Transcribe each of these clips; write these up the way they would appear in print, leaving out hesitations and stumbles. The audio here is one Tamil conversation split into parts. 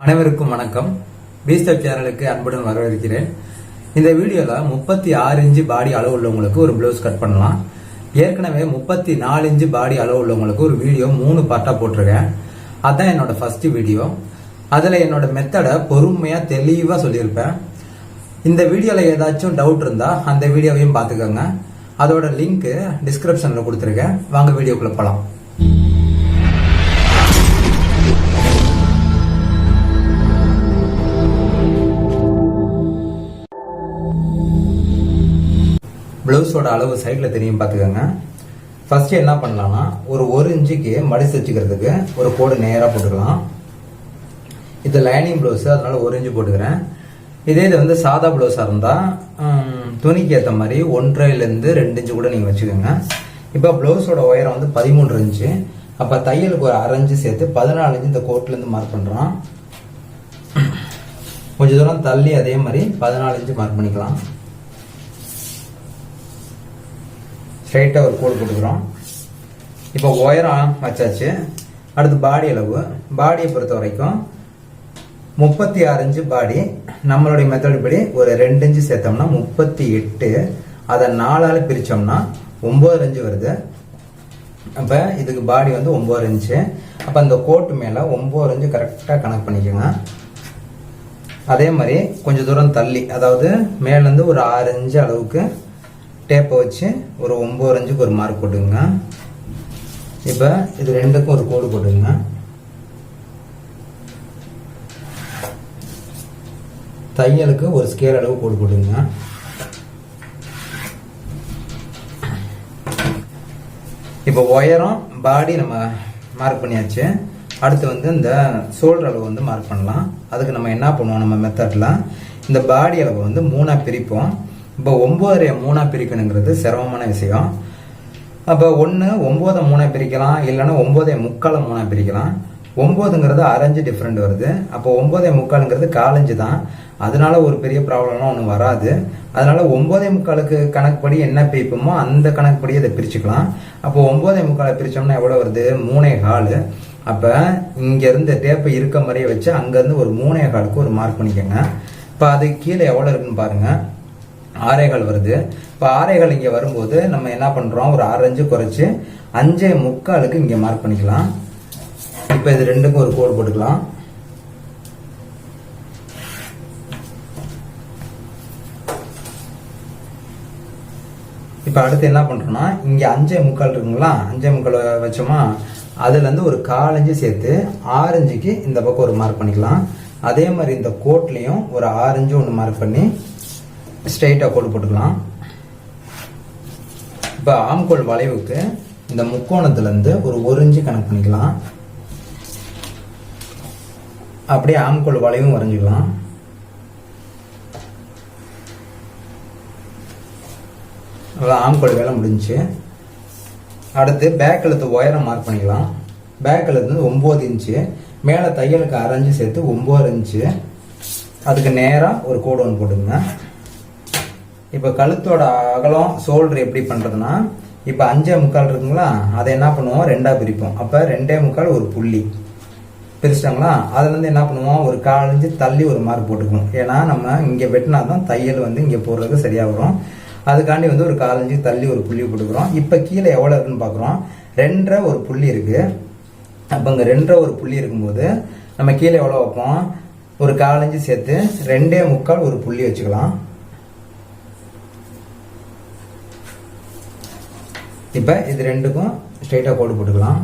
அனைவருக்கும் வணக்கம். பீஸ்டப் சேனலுக்கு அன்புடன் வரவேற்கிறேன். இந்த வீடியோல 36 இன்ச்சு பாடி அளவு உள்ளவங்களுக்கு ஒரு ப்ளவுஸ் கட் பண்ணலாம். ஏற்கனவே 34 இன்ச்சு பாடி அளவு உள்ளவங்களுக்கு ஒரு வீடியோ 3 பார்ட்டா போட்டிருக்கேன். அதான் என்னோட ஃபர்ஸ்ட் வீடியோ. அதுல என்னோட மெத்தடை பொறுமையா தெளிவா சொல்லியிருப்பேன். இந்த வீடியோல ஏதாச்சும் டவுட் இருந்தா அந்த வீடியோவையும் பார்த்துக்கோங்க. அதோட லிங்க் டிஸ்கிரிப்ஷன்ல கொடுத்துருக்கேன். வாங்க வீடியோக்குள்ள போலாம். பிளவுஸோட அளவு சைட்ல தெரியும் பார்த்துக்கோங்க. ஃபர்ஸ்ட் என்ன பண்ணலாம்னா ஒரு இன்ச்சுக்கு மடிச்சு வச்சுக்கிறதுக்கு ஒரு கோடு நேராக போட்டுக்கலாம். இது லைனிங் பிளவுஸ், அதனால 1 இன்ச்சு போட்டுக்கிறேன். இதே இது வந்து சாதா பிளவுஸாக இருந்தால் துணிக்கு ஏற்ற மாதிரி 1.5லேருந்து 2 இன்ச்சு கூட நீங்கள் வச்சுக்கோங்க. இப்போ பிளவுஸோட உயரம் வந்து 13 இன்ச்சு. அப்போ தையலுக்கு ஒரு 1/2 இன்ச்சு சேர்த்து 14 இன்ச்சு இந்த கோட்லேருந்து மார்க் பண்ணுறோம். கொஞ்சம் தூரம் தள்ளி அதே மாதிரி 14 இன்ச்சு மார்க் பண்ணிக்கலாம். ஸ்ட்ரைட்டாக ஒரு கோடு போட்டுக்கிறோம். இப்போ உயரம் வச்சாச்சு. அடுத்து பாடி அளவு. பாடியை பொறுத்த வரைக்கும் 36 இன்ச்சு பாடி. நம்மளுடைய மெத்தட் படி ஒரு 2 இன்ச்சு சேர்த்தோம்னா 38. அதை 4ஆல பிரித்தோம்னா 9 இன்ச்சு வருது. அப்போ இதுக்கு பாடி வந்து 9 இன்ச்சு. அப்போ அந்த கோட்டு மேலே 9 இன்ச்சு கரெக்டாக கனெக்ட் பண்ணிக்கோங்க. அதே மாதிரி கொஞ்சம் தூரம் தள்ளி, அதாவது மேலேருந்து ஒரு 6 இன்ச்சு அளவுக்கு டேப்பை வச்சு ஒரு 9 இன்ச்சுக்கு ஒரு மார்க் போட்டுங்க. இப்போ இது ரெண்டுக்கும் ஒரு கோடு போட்டுங்க. தையலுக்கு ஒரு ஸ்கேல் அளவு கோடு போட்டுங்க. இப்போ உயரம் பாடி நம்ம மார்க் பண்ணியாச்சு. அடுத்து வந்து இந்த ஷோல்டர் அளவு வந்து மார்க் பண்ணலாம். அதுக்கு நம்ம என்ன பண்ணுவோம், நம்ம மெத்தட்ல இந்த பாடி அளவு வந்து 3ஆ பிரிப்போம். இப்போ 9 3ஆ பிரிக்கணுங்கிறது சிரமமான விஷயம். அப்போ 9 3ஆ பிரிக்கலாம், இல்லைன்னா 9 3/4 3ஆ பிரிக்கலாம். 9ங்கிறது 1/2 இன்ச்சு டிஃப்ரெண்ட் வருது. அப்போ 9 3/4ங்கிறது 1/4 இன்ச்சு தான். அதனால ஒரு பெரிய ப்ராப்ளம்லாம் ஒன்றும் வராது. அதனால 9 3/4க்கு கணக்குப்படி என்ன பிரிப்போமோ அந்த கணக்குப்படி அதை பிரிச்சுக்கலாம். அப்போ 9 3/4 பிரிச்சோம்னா எவ்வளோ வருது, 3.25. அப்போ இங்கேருந்து டேப்பை இருக்க மாதிரியே வச்சு அங்கேருந்து ஒரு 3.25க்கு ஒரு மார்க் பண்ணிக்கோங்க. இப்போ அது கீழே எவ்வளோ இருக்குன்னு பாருங்க, 6.25 வருது. இப்போ 6.25 இங்கே வரும்போது நம்ம என்ன பண்ணுறோம், ஒரு 6 இன்ச்சு குறைச்சி 5.25க்கு இங்கே மார்க் பண்ணிக்கலாம். இப்போ இது ரெண்டுக்கும் ஒரு கோடு போட்டுக்கலாம். இப்போ அடுத்து என்ன பண்ணுறோம்னா, இங்கே 5.25 இருக்குங்களா, 5.25 வச்சோமா, அதுலேருந்து ஒரு 1/4 இன்ச்சு சேர்த்து 6 இன்ச்சுக்கு இந்த பக்கம் ஒரு மார்க் பண்ணிக்கலாம். அதே மாதிரி இந்த கோட்லேயும் ஒரு 6 இன்ச்சு ஒன்று மார்க் பண்ணி ஸ்ட்ரைட்டாக கோடு போட்டுக்கலாம். இப்போ ஆம்கோல் வளைவுக்கு இந்த முக்கோணத்துலேருந்து ஒரு 1 இன்ச்சு கணக்கு பண்ணிக்கலாம். அப்படியே ஆம்கோல் வளைவும் வரைஞ்சிக்கலாம். ஆம்கோல் வேலை முடிஞ்சு. அடுத்து பேக் கழுத்து உயரம் மார்க் பண்ணிக்கலாம். பேக் கழுத்து 9 இன்ச்சு. மேலே தையலுக்கு 1/2 இன்ச்சு சேர்த்து 9 இன்ச்சு. அதுக்கு நேராக ஒரு கோடு ஒன்று போட்டுங்க. இப்போ கழுத்தோட அகலம் ஷோல்டர் எப்படி பண்ணுறதுன்னா, இப்போ 5.25 இருக்குங்களா, அதை என்ன பண்ணுவோம், 2ஆ பிரிப்போம். அப்போ 2.25 ஒரு புள்ளி பிரிச்சிட்டாங்களா, அதுலேருந்து என்ன பண்ணுவோம், ஒரு 1/4 இன்ச்சு தள்ளி ஒரு மார்க் போட்டுக்குவோம். ஏன்னா நம்ம இங்கே வெட்டினா தான் தையல் வந்து இங்கே போடுறதுக்கு சரியாக வரும். அதுக்காண்டி வந்து ஒரு 1/4 இன்ச்சு தள்ளி ஒரு புள்ளி போட்டுக்கிறோம். இப்போ கீழே எவ்வளோ இருக்குன்னு பார்க்குறோம், 2.5 ஒரு புள்ளி இருக்குது. அப்போ இங்கே 2.5 ஒரு புள்ளி இருக்கும்போது நம்ம கீழே எவ்வளோ வைப்போம், ஒரு 1/4 இன்ச்சு சேர்த்து 2.25 ஒரு புள்ளி வச்சுக்கலாம். இப்போ இது ரெண்டுக்கும் ஸ்ட்ரைட்டாக கோடு போட்டுக்கலாம்.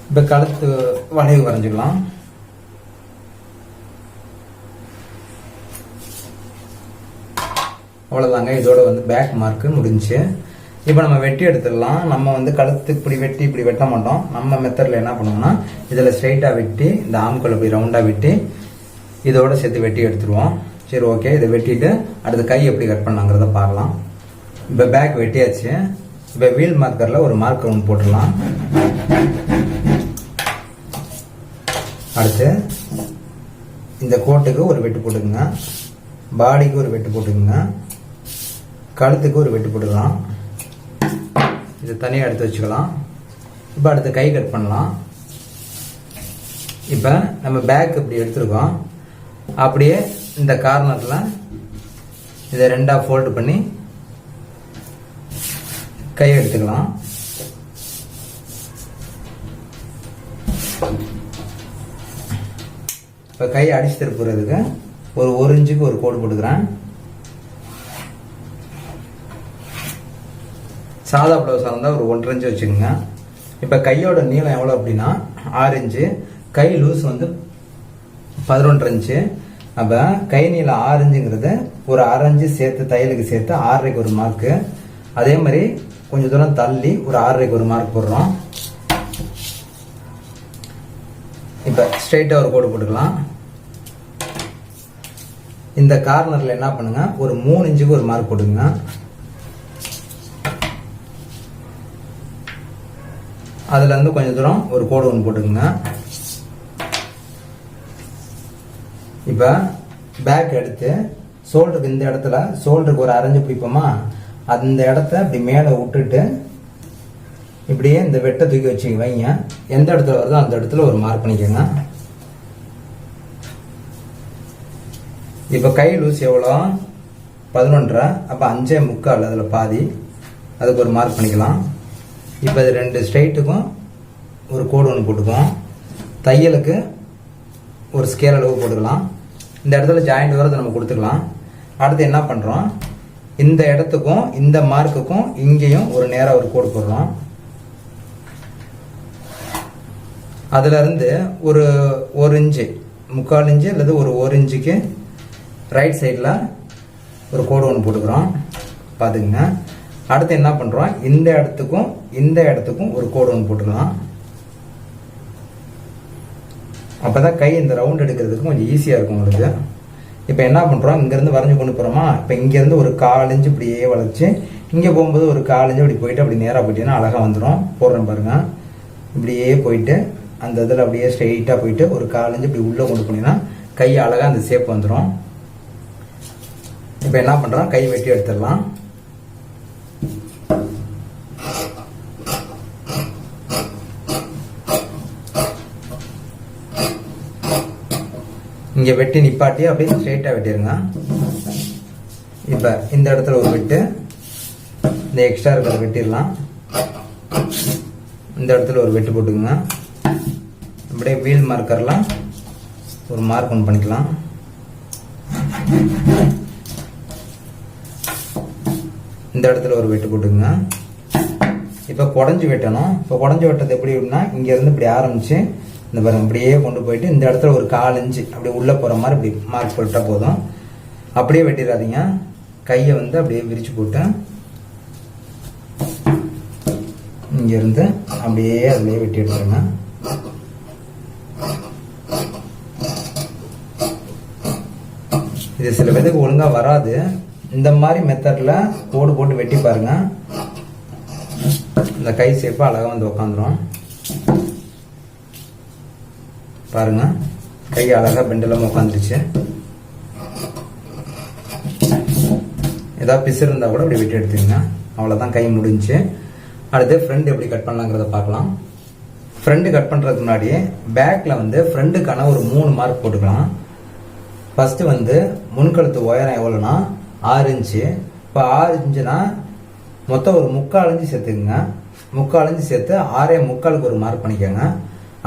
இப்போ கழுத்து வளைவு வரைஞ்சிக்கலாம். அவ்வளோதாங்க, இதோட வந்து பேக் மார்க்கு முடிஞ்சு. இப்போ நம்ம வெட்டி எடுத்துடலாம். நம்ம வந்து கழுத்து இப்படி வெட்டி இப்படி வெட்ட மாட்டோம். நம்ம மெத்தடில் என்ன பண்ணுவோம்னா, இதில் ஸ்ட்ரைட்டாக வெட்டி இந்த ஆம்கோல் இப்படி ரவுண்டாக வெட்டி இதோட சேர்த்து வெட்டி எடுத்துருவோம். சரி, ஓகே. இதை வெட்டிட்டு அடுத்த கை எப்படி கட் பண்ணாங்கிறத பார்க்கலாம். இப்போ பேக் வெட்டியாச்சு. இப்போ வீல் மார்க்கரில் ஒரு மார்க்கர் ஒன்று போட்டுடலாம். அடுத்து இந்த கோட்டுக்கு ஒரு வெட்டு போட்டுக்குங்க, பாடிக்கு ஒரு வெட்டு போட்டுக்குங்க, கழுத்துக்கு ஒரு வெட்டு போட்டுக்கலாம். இதை தனியாக எடுத்து வச்சுக்கலாம். இப்போ அடுத்து கை கட் பண்ணலாம். இப்போ நம்ம பேக் இப்படி எடுத்துருக்கோம். அப்படியே இந்த கார்னர்ல இதை 2ஆ ஃபோல்டு பண்ணி கை எடுத்துக்கலாம். இப்போ கை அடிச்சு திருப்புறதுக்கு ஒரு 1 இன்ச்சுக்கு ஒரு கோடு போட்டுக்கிறேன். சாதா பிளவுஸாக இருந்தால் ஒரு 1.5 இன்ச்சு வச்சுக்கோங்க. இப்போ கையோட நீளம் எவ்வளோ அப்படின்னா 6 இன்ச்சு, கை லூஸ் வந்து 11 இன்ச்சு. அப்போ கை நீளம் 6 இன்ச்சுங்கிறது ஒரு 1/2 இன்ச்சு சேர்த்து தையலுக்கு சேர்த்து 6.5க்கு ஒரு மார்க்கு. அதே மாதிரி கொஞ்சம் தூரம் தள்ளி ஒரு 6.5க்கு ஒரு மார்க் போடுறோம். இப்போ ஸ்ட்ரைட்டாக ஒரு கோடு போட்டுக்கலாம். இந்த கார்னரில் என்ன பண்ணுங்க, ஒரு 3 இன்ச்சுக்கு ஒரு மார்க் போட்டுங்க. அதுல இருந்து கொஞ்சம் தூரம் ஒரு கோடு ஒன்று போட்டுக்குங்க. இப்போ பேக் எடுத்து ஷோல்டருக்கு இந்த இடத்துல ஷோல்டருக்கு ஒரு 1/2 இன்ச்சு பிடிப்போமா, அந்த இடத்த இப்படி மேலே விட்டுட்டு இப்படியே இந்த வெட்டை தூக்கி வச்சு வைங்க. எந்த இடத்துல வருதோ அந்த இடத்துல ஒரு மார்க் பண்ணிக்கோங்க. இப்போ கை லூஸ் எவ்வளோ 11.5, அப்போ 5.25 அதில் பாதி, அதுக்கு ஒரு மார்க் பண்ணிக்கலாம். இப்போ இது 2 ஸ்ட்ரைட்டுக்கும் ஒரு கோடு ஒன்று போட்டுக்குவோம். தையலுக்கு ஒரு ஸ்கேல் அளவு போட்டுக்கலாம். இந்த இடத்துல ஜாயிண்ட் வரதை நம்ம கொடுத்துக்கலாம். அடுத்து என்ன பண்ணுறோம், இந்த இடத்துக்கும் இந்த மார்க்குக்கும் இங்கேயும் ஒரு நேராக ஒரு கோடு போடுறோம். அதுலேருந்து ஒரு 1 இன்ச்சு 3/4 இன்ச்சு அல்லது ஒரு 1 இன்ச்சுக்கு ரைட் சைடில் ஒரு கோடு ஒன்று போட்டுக்கிறோம். பார்த்துக்குங்க. அடுத்து என்ன பண்ணுறோம், இந்த இடத்துக்கும் ஒரு கோடு ஒன்று போட்டுக்கலாம். அப்போ தான் கை இந்த ரவுண்ட் எடுக்கிறதுக்கு கொஞ்சம் ஈஸியாக இருக்கும் உங்களுக்கு. இப்போ என்ன பண்ணுறோம், இங்கேருந்து வரைஞ்சி கொண்டு போகிறோமா, இப்போ இங்கேருந்து ஒரு 1/4 இன்ச்சு இப்படியே வளைச்சி இங்கே போகும்போது ஒரு 1/4 இன்ச்சு இப்படி போயிட்டு அப்படி நேராக போயிட்டீங்கன்னா அழகாக வந்துடும். போடுறேன் பாருங்கள். இப்படியே போயிட்டு அந்த இதில் அப்படியே ஸ்ட்ரெயிட்டாக போயிட்டு ஒரு 1/4 இன்ச்சு இப்படி உள்ளே கொண்டு போனீங்கன்னா கை அழகாக அந்த ஷேப் வந்துடும். இப்போ என்ன பண்ணுறோம், கை வெட்டி எடுத்துடலாம். இங்கே வெட்டி நிப்பாட்டி அப்படியே ஸ்ட்ரெயிட்டாக வெட்டிடுங்க. இப்போ இந்த இடத்துல ஒரு வெட்டு, இந்த எக்ஸ்ட்ரா இருக்கிறத வெட்டிடலாம். இந்த இடத்துல ஒரு வெட்டு போட்டுக்குங்க. அப்படியே வீல் மார்க்கர்லாம் ஒரு மார்க் ஒன்று பண்ணிக்கலாம். இந்த இடத்துல ஒரு வெட்டு போட்டுக்குங்க. இப்போ குடஞ்சி வெட்டணும். இப்போ குடஞ்சி வெட்டது எப்படி அப்படின்னா, இங்கேருந்து இப்படி ஆரம்பித்து இந்த பாருங்க இப்படியே கொண்டு போயிட்டு இந்த இடத்துல ஒரு 1/4 இன்ச்சு அப்படி உள்ளே போகிற மாதிரி இப்படி மார்க் போட்டால் போதும். அப்படியே வெட்டிடாதீங்க. கையை வந்து அப்படியே விரித்து போட்டு இங்கேருந்து அப்படியே அதுலேயே வெட்டி எடுத்துருங்க. இது சில பேருக்கு ஒழுங்காக வராது. இந்த மாதிரி மெத்தடில் கோடு போட்டு வெட்டி பாருங்க. இந்த கை ஷேப்பு அழகாக வந்து உக்காந்துரும். பாருங்க, கை அழகாக பெண்டெல்லாம் உட்காந்துருச்சு. ஏதாவது பிசு இருந்தால் கூட அப்படி வெட்டி எடுத்துங்க. அவ்வளோதான், கை முடிஞ்சு. அடுத்து ஃப்ரண்ட் எப்படி கட் பண்ணலாங்கிறத பார்க்கலாம். ஃப்ரண்ட் கட் பண்ணுறதுக்கு முன்னாடி பேக்கில் வந்து ஃப்ரண்ட்டுக்கான ஒரு 3 மார்க் போட்டுக்கலாம். ஃபஸ்ட்டு வந்து முன்கழுத்து உயரம் எவ்வளோனா 6 இன்ச்சு. இப்போ 6 இன்ச்சுனா மொத்தம் ஒரு 3/4 இன்ச்சு சேர்த்துக்குங்க. 3/4 இன்ச்சு சேர்த்து 6.25க்கு ஒரு மார்க் பண்ணிக்கோங்க.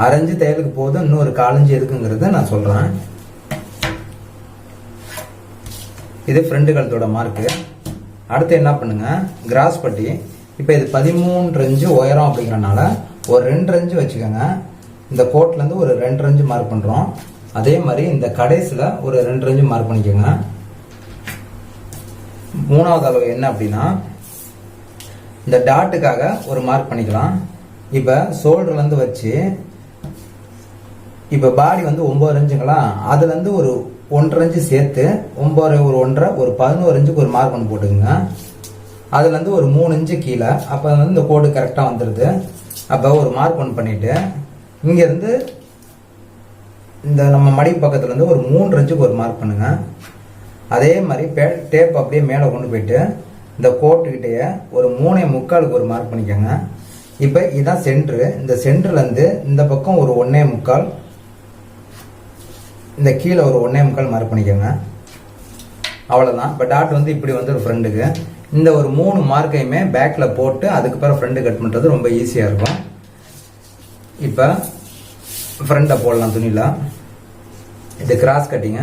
1/2 இன்ச்சு தையலுக்கு போதும், இன்னும் ஒரு 1/4 இன்ச்சு எதுக்குங்கிறத நான் சொல்கிறேன். இது ஃப்ரண்ட் கழுத்தோட மார்க்கு. அடுத்து என்ன பண்ணுங்க, கிராஸ் பட்டி. இப்போ இது 13 இன்ச்சு உயரம் அப்படிங்கிறனால ஒரு 2 இன்ச்சு வச்சுக்கோங்க. இந்த கோட்லேருந்து ஒரு 2 இன்ச்சு மார்க் பண்ணுறோம். அதே மாதிரி இந்த கடைசியில் ஒரு 2 இன்ச்சு மார்க் பண்ணிக்கோங்க. 3வது அளவு என்ன அப்படின்னா, இந்த டாட்டுக்காக ஒரு மார்க் பண்ணிக்கலாம். இப்போ ஷோல்டர்லேருந்து வச்சு இப்போ பாடி வந்து 9 இன்ச்சுங்களா, அதுலேருந்து ஒரு 1.5 இன்ச்சு சேர்த்து 9 ஒரு 1.5 ஒரு 11 இன்ச்சுக்கு ஒரு மார்க் ஒன்று போட்டுக்குங்க. அதுலேருந்து ஒரு 3 இன்ச்சு கீழே, அப்போ வந்து இந்த கோடு கரெக்டாக வந்துடுது. அப்போ ஒரு மார்க் ஒன்று பண்ணிவிட்டு இங்கேருந்து இந்த நம்ம மடி பக்கத்துலேருந்து ஒரு 3 இன்ச்சுக்கு ஒரு மார்க் பண்ணுங்க. அதே மாதிரி டேப் அப்படியே மேலே கொண்டு போயிட்டு இந்த கோட்டுக்கிட்டேயே ஒரு 3.25க்கு ஒரு மார்க் பண்ணிக்கோங்க. இப்போ இதுதான் சென்ட்ரு. இந்த சென்டர்லேருந்து இந்த பக்கம் ஒரு 1.25, இந்த கீழே ஒரு 1.25 மார்க் பண்ணிக்கோங்க. அவ்வளோதான். இப்போ டாட் வந்து இப்படி வந்து ஒரு ஃப்ரெண்டுக்கு இந்த ஒரு 3 மார்க்கையுமே பேக்கில் போட்டு அதுக்கப்புறம் ஃப்ரெண்டு கட் பண்ணுறது ரொம்ப ஈஸியாக இருக்கும். இப்போ ஃப்ரெண்டை போடலாம் துணியில். இது கிராஸ் கட்டிங்க,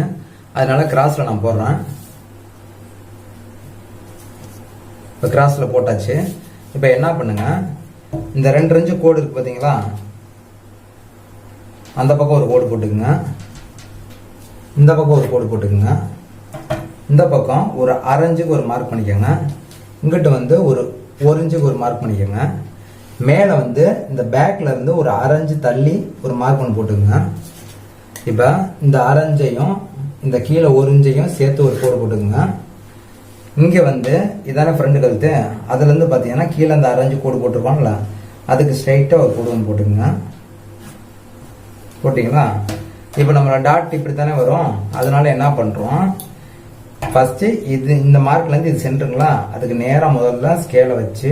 அதனால கிராஸில் நான் போடுறேன். இப்போ கிராஸில் போட்டாச்சு. இப்போ என்ன பண்ணுங்க, இந்த 2 இன்ச்சு கோடு இருக்கு பார்த்தீங்களா, அந்த பக்கம் ஒரு கோடு போட்டுக்குங்க, இந்த பக்கம் ஒரு கோடு போட்டுக்குங்க, இந்த பக்கம் ஒரு 1/2 இன்ச்சுக்கு ஒரு மார்க் பண்ணிக்கோங்க, இங்கிட்ட வந்து ஒரு 1 இன்ச்சுக்கு ஒரு மார்க் பண்ணிக்கோங்க, மேலே வந்து இந்த பேக்கில் இருந்து ஒரு 1/2 இன்ச்சு தள்ளி ஒரு மார்க் பண்ணி போட்டுக்குங்க. இப்போ இந்த 1/2 இன்ச்சையும் இந்த கீழே 1 இன்ச்சையும் சேர்த்து ஒரு கோடு போட்டுக்குங்க. இங்கே வந்து இதான ஃப்ரெண்டு கழுத்து, அதுலேருந்து பார்த்தீங்கன்னா கீழே அந்த 1/2 இன்ச்சு கோடு போட்டிருக்கோம்ல, அதுக்கு ஸ்ட்ரைட்டாக ஒரு கோடு ஒன்று போட்டுக்குங்க. போட்டிங்களா? இப்போ நம்மளோட டாட் இப்படி தானே வரும். அதனால என்ன பண்ணுறோம், ஃபஸ்ட்டு இது இந்த மார்க்லேருந்து இது சென்றுங்களா, அதுக்கு நேராக முதல்ல ஸ்கேலை வச்சு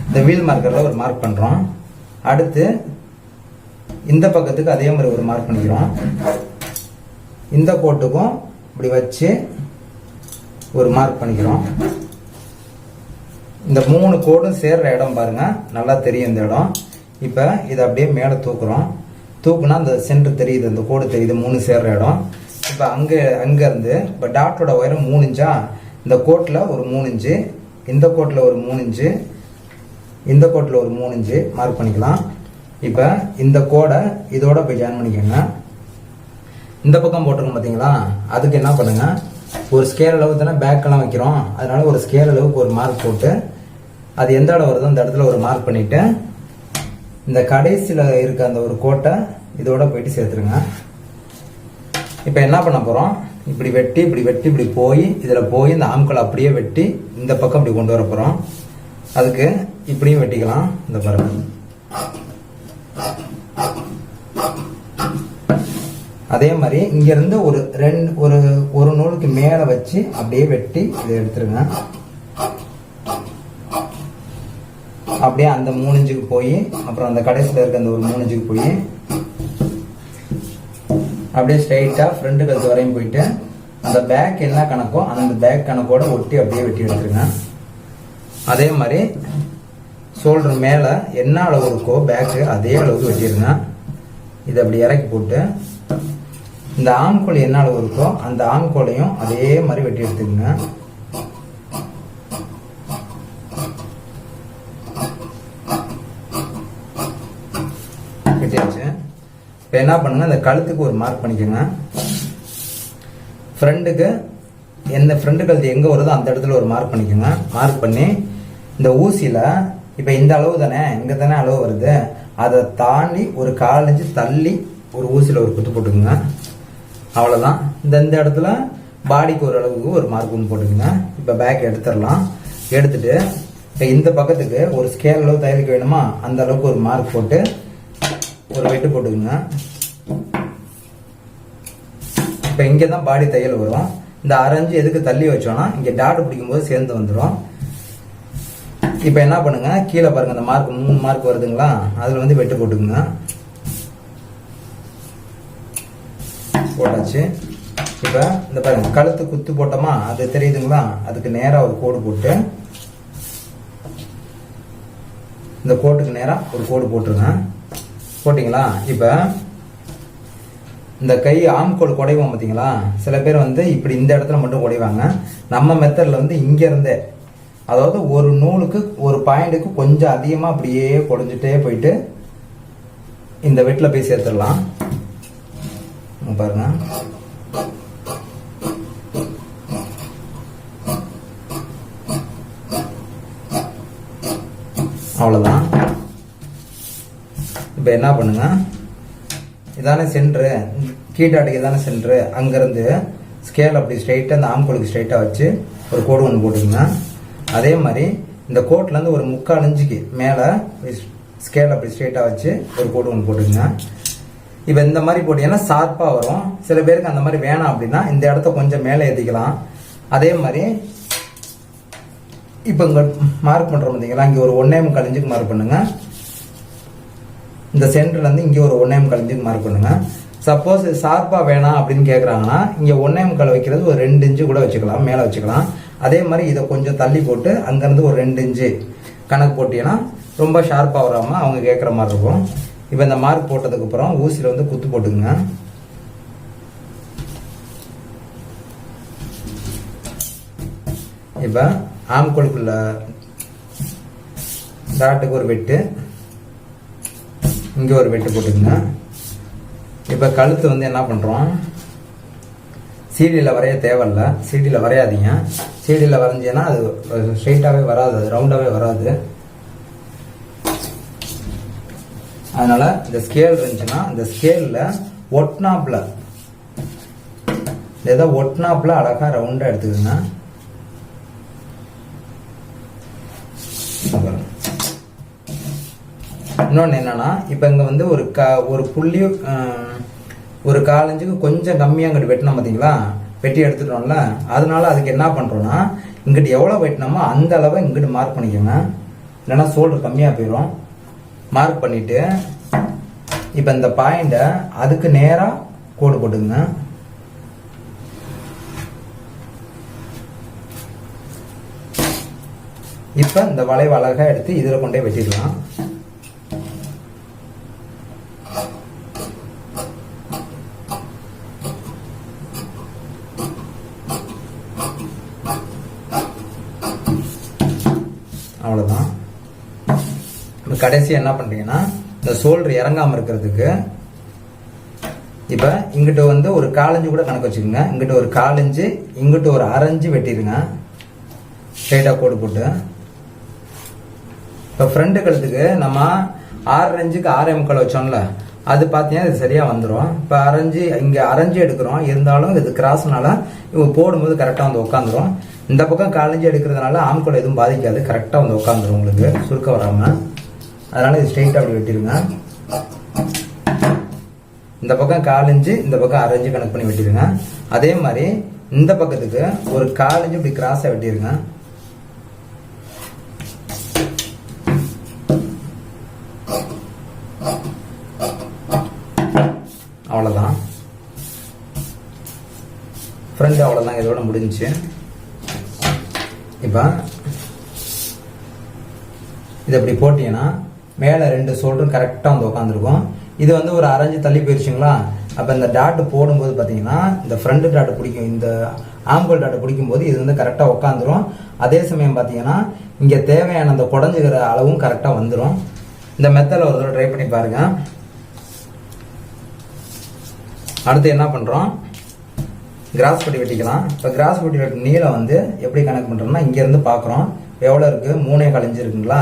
இந்த வீல் மார்க்கரில் ஒரு மார்க் பண்ணுறோம். அடுத்து இந்த பக்கத்துக்கு அதே மாதிரி ஒரு மார்க் பண்ணிக்கிறோம். இந்த கோட்டுக்கும் இப்படி வச்சு ஒரு மார்க் பண்ணிக்கிறோம். இந்த 3 கோடும் சேர்ற இடம் பாருங்க, நல்லா தெரியும் இந்த இடம். இப்போ இதை அப்படியே மேலே தூக்குறோம். தூக்குனா அந்த சென்டர் தெரியுது, அந்த கோடு தெரியுது, 3 சேர்ற இடம். இப்போ அங்கேருந்து இப்போ டாட்டோட உயரம் 3 இன்ச்சா, இந்த கோட்டில் ஒரு 3 இன்ச்சு, இந்த கோட்டில் ஒரு 3 இன்ச்சு, இந்த கோட்டில் ஒரு 3 இன்ச்சு மார்க் பண்ணிக்கலாம். இப்போ இந்த கோடை இதோட போய் ஜாயின் பண்ணிக்கோங்க. இந்த பக்கம் போட்டிருக்கோம் பார்த்தீங்களா, அதுக்கு என்ன பண்ணுங்க, ஒரு ஸ்கேல் அளவு தானே பேக்கெல்லாம் வைக்கிறோம், அதனால ஒரு ஸ்கேல் அளவுக்கு ஒரு மார்க் போட்டு அது எந்த இடம் வருதோ அந்த இடத்துல ஒரு மார்க் பண்ணிட்டு இந்த கடைசியில் இருக்க அந்த ஒரு கோட்டை இதோட போயிட்டு சேர்த்துருங்க. இப்போ என்ன பண்ண போகிறோம், இப்படி வெட்டி இப்படி வெட்டி இப்படி போய் இதில் போய் இந்த ஆம்களை அப்படியே வெட்டி இந்த பக்கம் இப்படி கொண்டு வர போகிறோம். அதுக்கு இப்படியும் வெட்டிக்கலாம். இந்த பாருங்க, அதே மாதிரி இங்கிருந்து ஒரு நூலுக்கு மேலே வச்சு அப்படியே வெட்டி இதை எடுத்துருங்க. அப்படியே அந்த 3 இன்ச்சுக்கு போய் அப்புறம் அந்த கடைசியில் இருக்க அந்த ஒரு 3 இன்ச்சுக்கு போய் அப்படியே ஸ்ட்ரைட்டாக ஃப்ரண்ட் கழுத்து வரையும் போயிட்டு அந்த பேக் என்ன கணக்கோ அந்த பேக் கணக்கோட ஒட்டி அப்படியே வெட்டி எடுத்துருங்க. அதே மாதிரி ஷோல்டர் மேலே என்ன அளவு இருக்கோ பேக்கு அதே அளவுக்கு வெட்டிடுங்க. இதை அப்படி இறக்கி போட்டு இந்த ஆம்கோல் என்ன அளவு இருக்கோ அந்த ஆம்கோலையும் அதே மாதிரி வெட்டி எடுத்துக்கோங்க. வெட்டியாச்சு. இப்போ என்ன பண்ணுங்க, இந்த கழுத்துக்கு ஒரு மார்க் பண்ணிக்கோங்க. ஃப்ரண்ட்டுக்கு எந்த ஃப்ரண்ட் கழுத்து எங்கே வருதோ அந்த இடத்துல ஒரு மார்க் பண்ணிக்கோங்க. மார்க் பண்ணி இந்த ஊசியில் இப்போ இந்த அளவு தானே, இங்கே தானே அளவு வருது, அதை தாண்டி ஒரு 1/4 இன்ச்சு தள்ளி ஒரு ஊசியில் ஒரு குத்து போட்டுக்குங்க. அவ்வளோதான். இந்த இடத்துல பாடிக்கு ஒரு அளவுக்கு ஒரு மார்க் ஒன்று போட்டுக்குங்க. இப்போ பேக் எடுத்துடலாம். எடுத்துட்டு இப்போ இந்த பக்கத்துக்கு ஒரு ஸ்கேல் அளவு தையலுக்கு வேணுமா அந்த அளவுக்கு ஒரு மார்க் போட்டு ஒரு வெட்டு போட்டுக்குங்க. இப்போ இங்கே தான் பாடி தையல் வரும். இந்த 1/2 இன்ச்சு எதுக்கு தள்ளி வச்சோன்னா இங்கே டாட் பிடிக்கும் போது சேர்ந்து வந்துடும். இப்போ என்ன பண்ணுங்க, கீழே பாருங்க அந்த மார்க் 3 மார்க் வருதுங்களா, அதில் வந்து வெட்டு போட்டுக்குங்க. போட்டாச்சு. இப்போ இந்த பாருங்க கழுத்து குத்து போட்டோமா, அது தெரியுதுங்களா, அதுக்கு நேராக ஒரு கோடு போட்டு இந்த கோட்டுக்கு நேராக ஒரு கோடு போட்டுருங்க. போட்டிங்களா? இப்போ இந்த கை ஆம்கோல் குடைவோம் பார்த்தீங்களா, சில பேர் வந்து இப்படி இந்த இடத்துல மட்டும் குடைவாங்க. நம்ம மெத்தடில் வந்து இங்கேருந்தே, அதாவது ஒரு நூலுக்கு ஒரு பாயிண்ட்டுக்கு கொஞ்சம் அதிகமாக அப்படியே குடைஞ்சிட்டே போயிட்டு இந்த வெட்டில் போய் சேர்த்துடலாம். பாருங்க, அவ்வளோதான். இப்போ என்ன பண்ணுங்க, இதானே சென்ட்ரு, கீட்டாட்டுக்கு இதானே சென்ட்ரு, அங்கேருந்து ஸ்கேல் அப்படி ஸ்ட்ரைட்டாக அந்த ஆம்கோலுக்கு ஸ்ட்ரைட்டாக வச்சு ஒரு கோடு ஒன்று போட்டுக்குங்க. அதே மாதிரி இந்த கோட்லேருந்து ஒரு 3/4 இன்ச்சுக்கு மேலே ஸ்கேல் அப்படி ஸ்ட்ரைட்டாக வச்சு ஒரு கோடு ஒன்று போட்டுக்குங்க. இப்போ இந்த மாதிரி போட்டீங்கன்னா ஷார்ப்பாக வரும். சில பேருக்கு அந்த மாதிரி வேணாம் அப்படின்னா இந்த இடத்த கொஞ்சம் மேலே ஏற்றிக்கலாம். அதே மாதிரி இப்போ இங்கே மார்க் பண்ணுறோம் பார்த்தீங்களா, இங்கே ஒரு 1.25 இன்ச்சுக்கு மார்க் பண்ணுங்க. இந்த சென்டர்லேருந்து இங்கே ஒரு 1.25 இன்ச்சுக்கு மார்க் பண்ணுங்க. சப்போஸ் ஷார்ப்பாக வேணாம் அப்படின்னு கேட்குறாங்கன்னா இங்கே 1.25 வைக்கிறது ஒரு 2 இன்ச்சு கூட வச்சுக்கலாம், மேலே வச்சுக்கலாம். அதே மாதிரி இதை கொஞ்சம் தள்ளி போட்டு அங்கேருந்து ஒரு 2 இன்ச்சு கணக்கு போட்டீங்கன்னா ரொம்ப ஷார்ப்பாக வராமல் அவங்க கேட்குற மாதிரி இருக்கும். இப்போ இந்த மார்க் போட்டதுக்கப்புறம் ஊசியில் வந்து குத்து போட்டுக்குங்க. இப்போ ஆம்கோலுக்குள்ள டாட்டுக்கு ஒரு வெட்டு, இங்கே ஒரு வெட்டு போட்டுக்குங்க. இப்போ கழுத்து வந்து என்ன பண்ணுறோம், சீடியில் வரைய தேவையில்ல, சீடியில் வரையாதீங்க. சீடியில் வரைஞ்சிங்கன்னா அது ஸ்ட்ரெயிட்டாகவே வராது, அது ரவுண்டாகவே வராது. அதனால இந்த ஸ்கேல் இருந்துச்சுன்னா இந்த ஸ்கேலில் ஒட்னாப்பில் ஏதோ ஒட்னாப்பில் அழகாக ரவுண்டாக எடுத்துக்கோங்க. இன்னொன்று என்னன்னா, இப்போ இங்கே வந்து ஒரு புள்ளி ஒரு 1/4 இன்ச்சுக்கு கொஞ்சம் கம்மியாக இங்கிட்டு வெட்டினோம் பார்த்தீங்களா, வெட்டி எடுத்துட்டோம்ல. அதனால அதுக்கு என்ன பண்ணுறோன்னா, இங்கிட்டு எவ்வளோ வெட்டினோமோ அந்த அளவை இங்கிட்டு மார்க் பண்ணிக்கோங்க, இல்லைன்னா ஷோல்டர் கம்மியாக போயிடும். மார்க் பண்ணிவிட்டு இப்போ இந்த பாயிண்டை அதுக்கு நேராக கோடு போட்டுங்க. இப்போ இந்த வளைவு அழகாக எடுத்து இதில் கொண்டே வெட்டிடலாம். அவ்வளோதான். இப்போ கடைசி என்ன பண்ணுறீங்கன்னா, இந்த ஷோல்டர் இறங்காமல் இருக்கிறதுக்கு இப்போ இங்கிட்ட வந்து ஒரு 1/4 இன்ச்சு கூட கணக்கு வச்சுக்கோங்க. இங்கிட்ட ஒரு 1/4 இன்ச்சு, இங்கிட்ட ஒரு 1/2 இன்ச்சு வெட்டிடுங்க, ஸ்ட்ரைட்டாக கோடு போட்டு. இப்போ ஃப்ரண்ட் கழுத்துக்கு நம்ம 6 இன்ச்சுக்கு 6.25 வச்சோம்ல, அது பார்த்தீங்கன்னா இது சரியாக வந்துடும். இப்போ அரைஞ்சி இங்கே அரைஞ்சி எடுக்கிறோம், இருந்தாலும் இது கிராஸ்னால இவங்க போடும்போது கரெக்டாக வந்து உட்காந்துரும். இந்த பக்கம் 1/4 இன்ச்சு எடுக்கிறதுனால ஆம்கோல் எதுவும் பாதிக்காது, கரெக்டாக வந்து உட்காந்துரும் உங்களுக்கு சுருக்க வராமல். அதனால இது ஸ்ட்ரெயிட்டாக அப்படி வெட்டிடுங்க. இந்த பக்கம் 1/4 இன்ச்சு, இந்த பக்கம் 1/2 இன்ச்சு கணக்கு பண்ணி வெட்டிடுங்க. அதே மாதிரி இந்த பக்கத்துக்கு ஒரு 1/4 இன்ச்சு இப்படி கிராஸாக வெட்டிடுங்க. அவ்வளோதான் ஃப்ரெண்ட், அவ்வளோதான், இதோட முடிஞ்சிச்சு. இப்போ இது அப்படி போட்டீங்கன்னா மேலே 2 ஷோல்டரும் கரெக்டாக வந்து உட்காந்துருக்கும். இது வந்து ஒரு 1/2 இன்ச்சு தள்ளி போயிடுச்சுங்களா. அப்போ இந்த டாட்டு போடும்போது பார்த்தீங்கன்னா இந்த ஃப்ரண்ட் டாட்டு பிடிக்கும், இந்த ஆம்கோல் டாட்டு பிடிக்கும்போது இது வந்து கரெக்டாக உட்காந்துரும். அதே சமயம் பார்த்தீங்கன்னா இங்கே தேவையான அந்த குடஞ்சுக்கிற அளவும் கரெக்டாக வந்துடும். இந்த மெத்தடில் ஒரு தடவை ட்ரை பண்ணி பாருங்கள். அடுத்து என்ன பண்ணுறோம், கிராஸ் பட்டி வெட்டிக்கலாம். இப்போ கிராஸ் பட்டி வெட்டி நீளம் வந்து எப்படி கணக்கு பண்ணுறோம்னா, இங்கேருந்து பார்க்குறோம் எவ்வளோ இருக்குது, 3.25 இன்ச்சு இருக்குங்களா.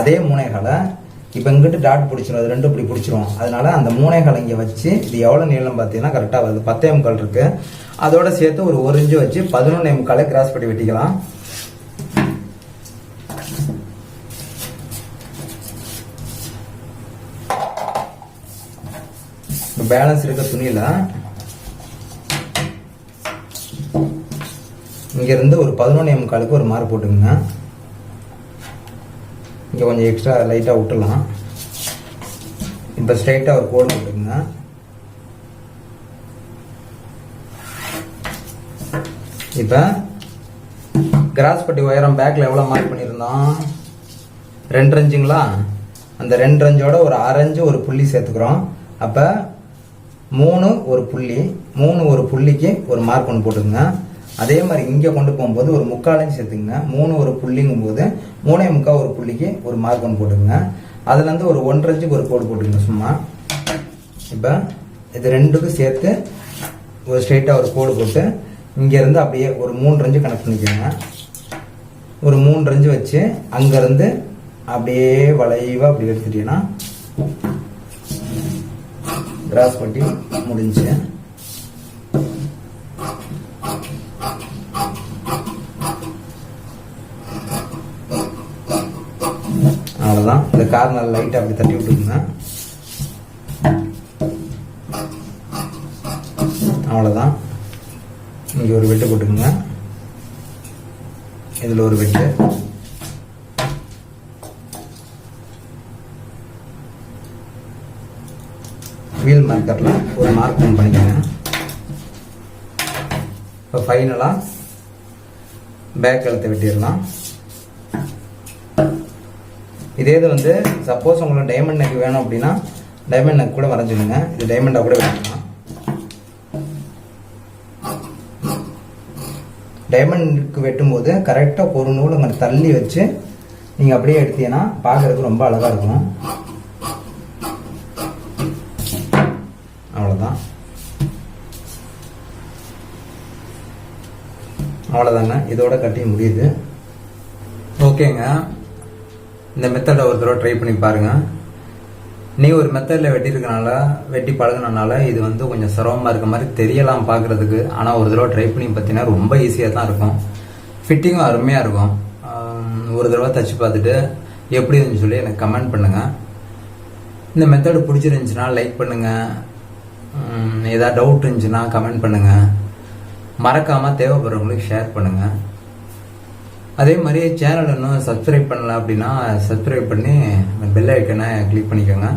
அதே 3.25 இப்போ இங்கிட்டு டாட் பிடிச்சிரும், அது 2 இப்படி பிடிச்சிரும். அதனால அந்த 3.25 இங்கே வச்சு இது எவ்வளோ நீளம் பார்த்தீங்கன்னா கரெக்டாக வருது, 10.25 இருக்குது. அதோட சேர்த்து ஒரு 1 இன்ச்சு வச்சு 11.25 கிராஸ் பட்டி வெட்டிக்கலாம். பேலன்ஸ் இருக்க துணியில இங்க இருந்து ஒரு 11.25 ஒரு மார்க் போட்டுங்க. இங்க கொஞ்சம் எக்ஸ்ட்ரா லைட்டா விட்டுலாம். இப்ப ஸ்ட்ரைட்டா ஒரு கோடு போட்டுங்க. இப்ப கிராஸ் பட்டி உயரம் பேக்ல எவ்வளவு மார்க் பண்ணியிருந்தோம், 2 இன்ச்சுங்களா. அந்த 2 இன்ச்சோட ஒரு 1/2 இன்ச்சு ஒரு புள்ளி சேர்த்துக்கிறோம். அப்ப 3 ஒரு புள்ளி, 3 ஒரு புள்ளிக்கு ஒரு மார்க் ஒன்று போட்டுங்க. அதே மாதிரி இங்கே கொண்டு போகும்போது ஒரு 3/4 இன்ச்சு சேர்த்துங்க. 3 ஒரு புள்ளிங்கும் போது 3.25 ஒரு புள்ளிக்கு ஒரு மார்க் ஒன்று போட்டுங்க. அதுலேருந்து ஒரு 1.5 இன்ச்சுக்கு ஒரு கோடு போட்டுங்க சும்மா. இப்போ இது 2க்கும் சேர்த்து ஒரு ஸ்ட்ரெயிட்டாக ஒரு கோடு போட்டு இங்கேருந்து அப்படியே ஒரு 3 இன்ச்சு கனெக்ட் பண்ணிக்கோங்க. ஒரு 3 இன்ச்சு வச்சு அங்கேருந்து அப்படியே வளைவாக அப்படி எடுத்துட்டீங்கன்னா கிராஸ் பட்டி முடிஞ்சு. அவ்வளோதான். இந்த கார்னர் லைட்டாக அப்படி தட்டி விட்டுருங்க. அவ்வளோதான். இங்கே ஒரு வெட்டு போட்டுக்குங்க, இதில் ஒரு வெட்டு. வீல் மார்க்கரில் ஒரு மார்க் பண்ணிக்கோங்க. இப்போ ஃபைனலாக பேக் கழுத்தை வெட்டிடலாம். இதே இது வந்து சப்போஸ் உங்களுக்கு டைமண்ட் நெக் வேணும் அப்படின்னா டைமண்ட் நெக் கூட வரைஞ்சிடுங்க. இது டைமண்டாக கூட வெட்டிக்கலாம். டைமண்டுக்கு வெட்டும்போது கரெக்டாக ஒரு நூல் அங்கே தள்ளி வச்சு நீங்கள் அப்படியே எடுத்தீங்கன்னா பார்க்கறதுக்கு ரொம்ப அழகாக இருக்கும். அவ்வளோதான், அவ்வளோதாங்க. இதோட கட்டி முடியுது. ஓகேங்க, இந்த மெத்தடை ஒரு தடவை ட்ரை பண்ணி பாருங்க. நீ ஒரு மெத்தடில் வெட்டியிருக்கனால வெட்டி பழகினால இது வந்து கொஞ்சம் சிரமமாக இருக்க மாதிரி தெரியலாம் பார்க்குறதுக்கு. ஆனால் ஒரு தடவை ட்ரை பண்ணி பார்த்தீங்கன்னா ரொம்ப ஈஸியாக தான் இருக்கும். ஃபிட்டிங்கும் அருமையாக இருக்கும். ஒரு தடவை தச்சு பார்த்துட்டு எப்படி இருந்துச்சு சொல்லி எனக்கு கமெண்ட் பண்ணுங்கள். இந்த மெத்தடு பிடிச்சிருந்துச்சுன்னா லைக் பண்ணுங்கள். ஏதாவது டவுட் இருந்துச்சுன்னா கமெண்ட் பண்ணுங்கள். மறக்காமல் தேவைப்படுறவங்களுக்கு ஷேர் பண்ணுங்கள். அதே மாதிரி சேனல் இன்னும் சப்ஸ்கிரைப் பண்ணல அப்படின்னா சப்ஸ்கிரைப் பண்ணி பெல் ஐக்கனை கிளிக் பண்ணிக்கோங்க.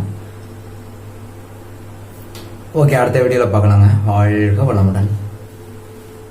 ஓகே, அடுத்த வீடியோவில் பார்க்கலாங்க. வாழ்க வளமுடன்.